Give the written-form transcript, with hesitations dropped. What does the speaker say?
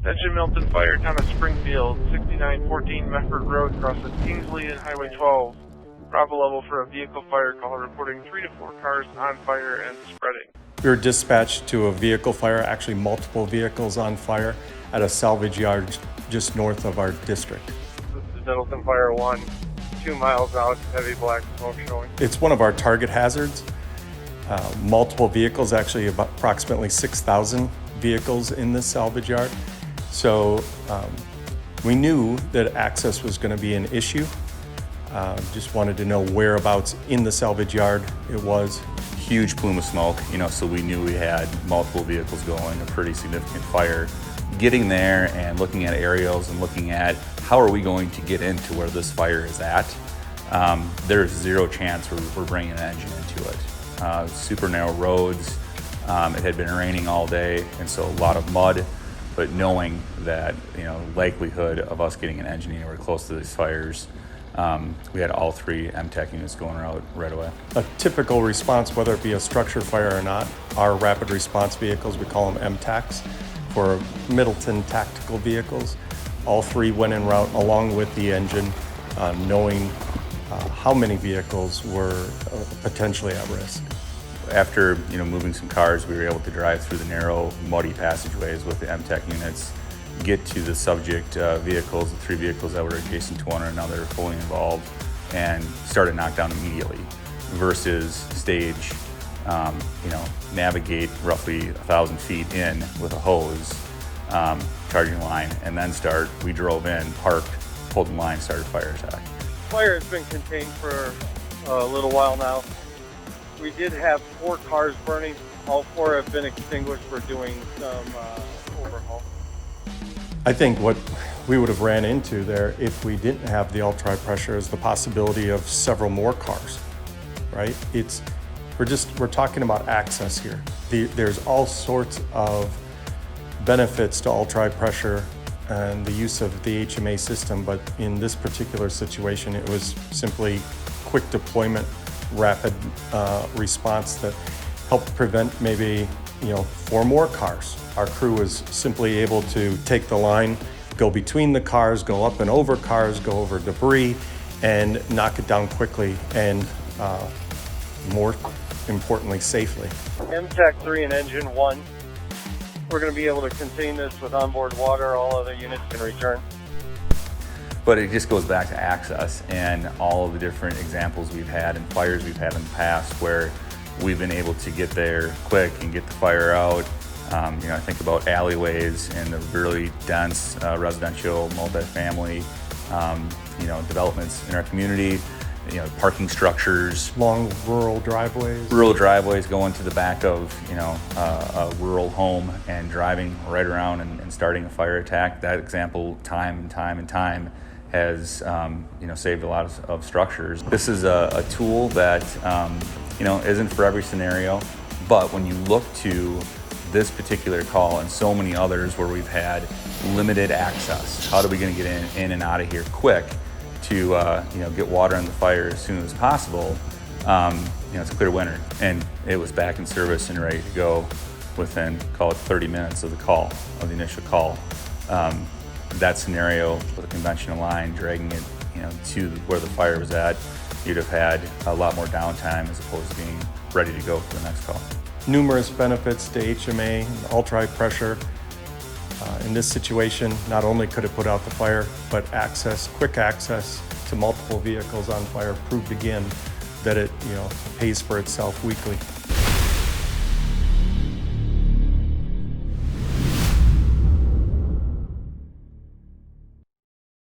Engine Milton Fire, Town of Springfield, 6914 Mefford Road, crosses Kingsley and Highway 12. Bravo level for a vehicle fire call, reporting 3 to 4 cars on fire and spreading. We were dispatched to a vehicle fire, actually multiple vehicles on fire, at a salvage yard just north of our district. This is Middleton Fire 1, 2 miles out, heavy black smoke showing. It's one of our target hazards. Multiple vehicles, actually about approximately 6,000 vehicles in this salvage yard. So we knew that access was going to be an issue. Just wanted to know whereabouts in the salvage yard it was. Huge plume of smoke, so we knew we had multiple vehicles going, a pretty significant fire. Getting there and looking at aerials and looking at how are we going to get into where this fire is at, there's zero chance we're bringing an engine into it. Super narrow roads, it had been raining all day, and so a lot of mud. But knowing that, likelihood of us getting an engine anywhere close to these fires, we had all 3 MTAC units going out right away. A typical response, whether it be a structure fire or not, our rapid response vehicles, we call them MTACs, for Middleton tactical vehicles. All 3 went en route along with the engine, knowing how many vehicles were potentially at risk. After moving some cars, we were able to drive through the narrow, muddy passageways with the MTAC units, get to the subject vehicles, the 3 vehicles that were adjacent to one another, fully involved, and start a knockdown immediately. Versus stage, navigate roughly 1,000 feet in with a hose, charging line, and then start. We drove in, parked, pulled the line, started fire attack. Fire has been contained for a little while now. We did have 4 cars burning. All 4 have been extinguished. We're doing some overhaul. I think what we would have ran into there if we didn't have the ultra pressure is the possibility of several more cars, right? We're talking about access here. There's all sorts of benefits to ultra pressure and the use of the HMA system, but in this particular situation, it was simply quick deployment, rapid response that helped prevent maybe 4 more cars. Our crew was simply able to take the line, go between the cars, go up and over cars, go over debris, and knock it down quickly and more importantly, safely. MTAC 3 and Engine 1. We're going to be able to contain this with onboard water. All other units can return. But it just goes back to access and all of the different examples we've had and fires we've had in the past where we've been able to get there quick and get the fire out. I think about alleyways and the really dense residential multifamily, developments in our community, parking structures. Long rural driveways. Rural driveways going to the back of, a rural home and driving right around and starting a fire attack. That example time and time has saved a lot of structures. This is a tool that isn't for every scenario, but when you look to this particular call and so many others where we've had limited access, how are we going to get in and out of here quick to get water on the fire as soon as possible? It's a clear winner, and it was back in service and ready to go within, call it 30 minutes of the initial call. That scenario with a conventional line, dragging it to where the fire was at, you'd have had a lot more downtime as opposed to being ready to go for the next call. Numerous benefits to HMA and ultra pressure. In this situation, not only could it put out the fire, but quick access to multiple vehicles on fire proved again that it pays for itself weekly.